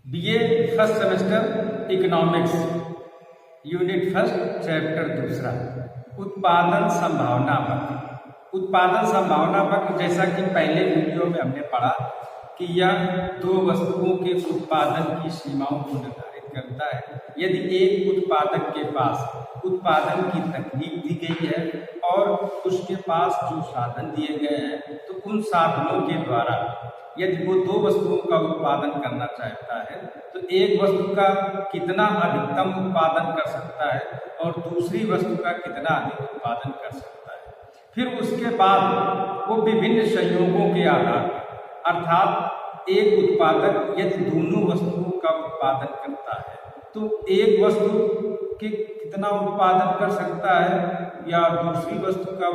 BA first semester economics unit first chapter दूसरा उत्पादन संभावना वक्र। उत्पादन संभावना वक्र जैसा कि पहले वीडियो में हमने पढ़ा कि यह दो वस्तुओं के उत्पादन की सीमाओं को निर्धारित करता है। यदि एक उत्पादक के पास उत्पादन की तकनीक दी गई है और उसके पास जो साधन दिए गए हैं तो उन साधनों के द्वारा यदि वो दो वस्तुओं का उत्पादन करना चाहता है तो एक वस्तु का कितना अधिकतम उत्पादन कर सकता है और दूसरी वस्तु का कितना अधिक उत्पादन कर सकता है। फिर उसके बाद वो विभिन्न संयोगों के आधार पर अर्थात एक उत्पादक यदि दोनों वस्तुओं का उत्पादन करता है तो एक वस्तु के कितना उत्पादन कर सकता है या दूसरी वस्तु का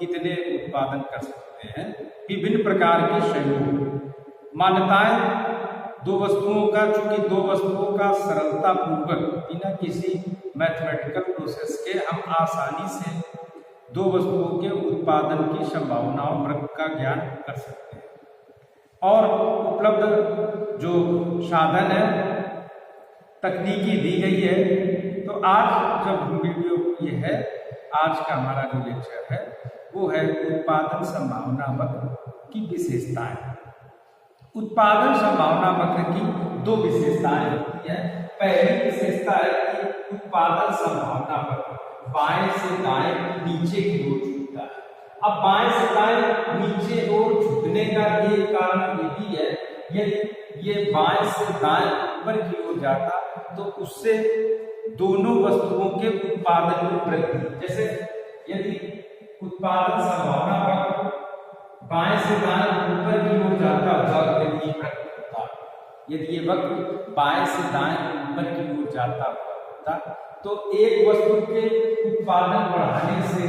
कितने उत्पादन कर सकते हैं। विभिन्न प्रकार के संयोग मान्यताएं दो वस्तुओं का, चूंकि दो वस्तुओं का सरलता पूर्वक बिना किसी मैथमेटिकल प्रोसेस के हम आसानी से दो वस्तुओं के उत्पादन की संभावनाओं वक्र का ज्ञान कर सकते हैं। और उपलब्ध जो साधन है तकनीकी दी गई है। तो आज जब वीडियो ये है, आज का हमारा जो लेक्चर है वो है उत्पादन संभावना वक्र की विशेषताएं। उत्पादन संभावना वक्र की दो विशेषताएं होती है। पहली विशेषता है कि उत्पादन संभावना वक्र बाएं से दाएं नीचे की ओर झुकता है। अब बाएं से दाएं नीचे ओर झुकने का एक कारण ये भी है, यदि ये बाएं से दाएं ऊपर की ओर जाता तो उससे दोनों वस्तुओं के उत्पादन में वृद्धि, जैसे यदि उत्पादन संभावना वक्र बाएं से दाएं ऊपर की ओर जाता यदि ये वक्र बाएं से दाएं ऊपर की ओर जाता होता तो एक वस्तु के उत्पादन बढ़ाने से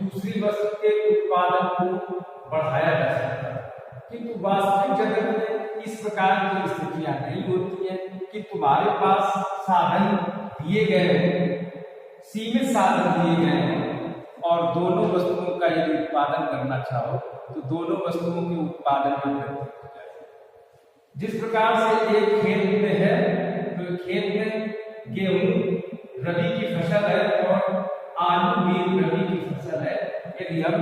दूसरी वस्तु के उत्पादन को बढ़ाया जा सकता है। किंतु वास्तविक जगत में इस प्रकार की स्थितियां नहीं होती है कि तुम्हारे पास साधन दिए गए हैं, सीमित साधन दिए गए हैं और दोनों वस्तुओं का यदि उत्पादन करना चाहो तो दोनों वस्तुओं के उत्पादन में वृद्धि हो जाए। जिस प्रकार से एक खेत में है तो खेत में गेहूं रबी की फसल है और आलू भी रबी की फसल है। यदि हम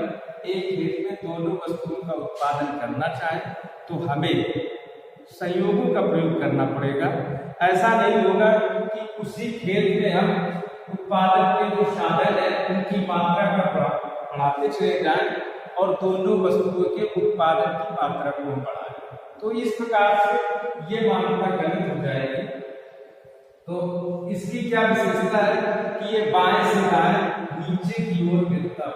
एक खेत में दोनों वस्तुओं का उत्पादन करना चाहें तो हमें संयोगों का प्रयोग करना पड़ेगा। ऐसा नहीं होगा कि उसी खेत में हम उत्पादन के जो साधन है उनकी मात्रा का बढ़ाते चले जाएं और दोनों वस्तुओं के उत्पादन की मात्रा को हम बढ़ाएं, तो इस प्रकार से ये मान्यता गलत हो जाएगी। तो इसकी क्या विशेषता है कि ये बाएं से दाएं नीचे की ओर गिरता है।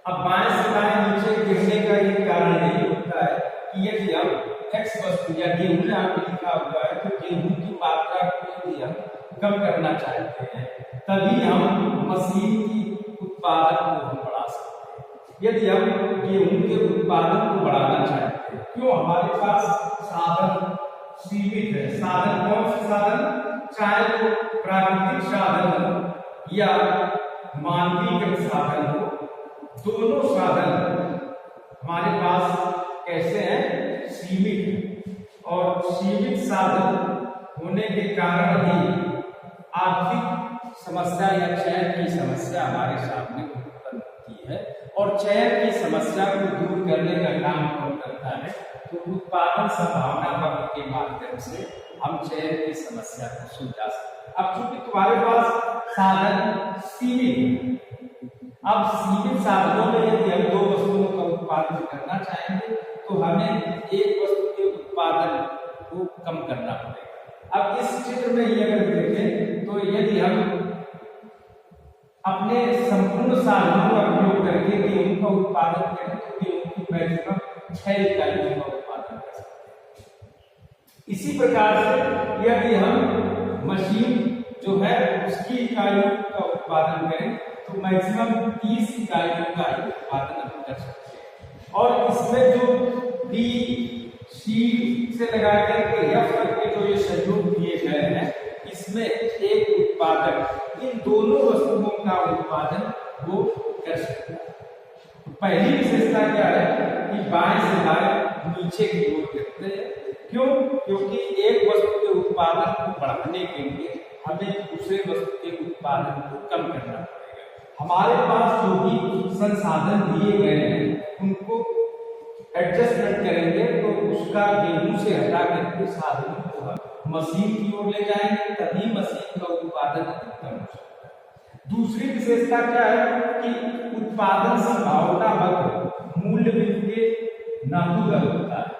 अब बाएं से दाएं नीचे गिरने का ये कारण यही होता है कि यदि हम एक्स वस्तु या गेहूं यहाँ पे लिखा हुआ है तो गेहूं की मात्रा को यदि हम कम करना चाहते हैं तभी हम मशीन की उत्पादन को हम बढ़ा सकते हैं। यदि हम गेहूं के उत्पादन को बढ़ाना चाहते हैं, क्यों हमारे पास साधन सीमित है। साधन कौन से साधन, चाहे वो प्राकृतिक साधन हो या मानवीय साधन हो, दोनों साधन हमारे पास कैसे हैं, सीमित है। और सीमित साधन होने के कारण ही आर्थिक समस्या या चयन की समस्या हमारे सामने उत्पन्न होती है और चयन की समस्या को दूर करने का काम कौन करता है, तो उत्पादन संभावना वक्र के माध्यम से हम चयन की समस्या को सुलझा सकते हैं। अब चूंकि तुम्हारे पास साधन सीमित है, अब सीमित साधनों में यदि हम दो वस्तुओं का उत्पादन करना चाहेंगे तो हमें एक वस्तु के उत्पादन को कम करना पड़ेगा। अब इस चित्र में ये अगर देखें तो यदि हम अपने संपूर्ण साधनों का प्रयोग करके गेहूं का उत्पादन करें तो गेहूं की मैक्सिमम 6 इकाइयों का उत्पादन कर सकते हैं। इसी प्रकार से यदि हम मशीन जो है उसकी इकाइयों का उत्पादन करें तो मैक्सिमम 30 इकाइयों का उत्पादन हम कर सकते हैं। और इसमें जो बी सी से लगा करके एफ तक के जो ये सहयोग दिए गए हैं, इसमें एक उत्पादक इन दोनों वस्तुओं का उत्पादन वो कर सकता है। पहली विशेषता क्या है कि बाएं से दाएं नीचे की ओर गिरते हैं। क्यों? क्योंकि एक वस्तु उत्पादन को बढ़ाने के लिए हमें दूसरे वस्तु के उत्पादन को कम करना पड़ेगा। हमारे पास जो भी संसाधन दिए गए हैं उनको एडजस्टमेंट करेंगे तो उसका गेहूं से हटा करके साधनों को मशीन की ओर ले जाएंगे, तभी मशीन का उत्पादन अधिकतम हो सकता है। दूसरी विशेषता क्या है कि उत्पादन संभावना वक्र मूल्य बिंदु के नातुदर होता है।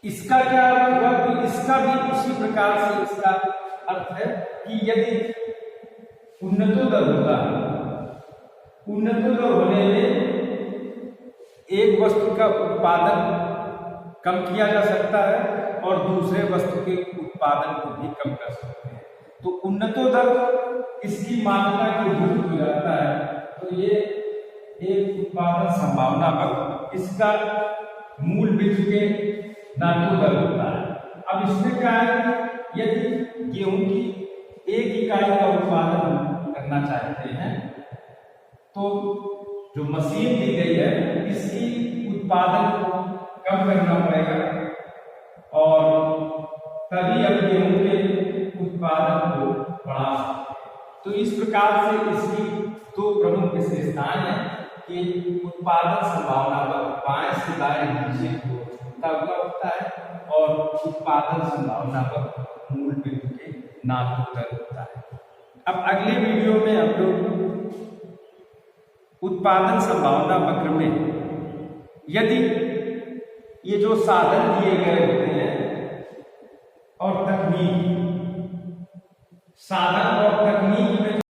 इसका क्या अर्थ हुआ कि इसका भी उसी प्रकार से इसका अर्थ है कि यदि उन्नतोदर होता है, उन्नतोदर होने में एक वस्तु का उत्पादन कम किया जा सकता है और दूसरे वस्तु के उत्पादन को भी कम कर सकते हैं। तो उन्नतोदर इसकी मात्रा के विरुद्ध हो जाता है, तो ये एक उत्पादन संभावना वक्र इसका मूल बिंदु के नातुदर होता है। अब इसमें क्या है, यदि गेहूं की एक इकाई का उत्पादन करना चाहते हैं तो जो मशीन दी गई है इसकी उत्पादन को कम करना पड़ेगा और तभी अब गेहूं के उत्पादन को बढ़ा सकते हैं। तो इस प्रकार से इसकी दो प्रमुख विशेषताएं हैं कि उत्पादन संभावना वक्र बाएं से दाएं नीचे की ओर झुकता हुआ होता है और उत्पादन संभावना वक्र मूल बिंदु के नातुदर होता है। अब अगले वीडियो में हम लोग उत्पादन संभावना वक्र में यदि ये जो साधन दिए गए होते हैं और तकनीक, साधन और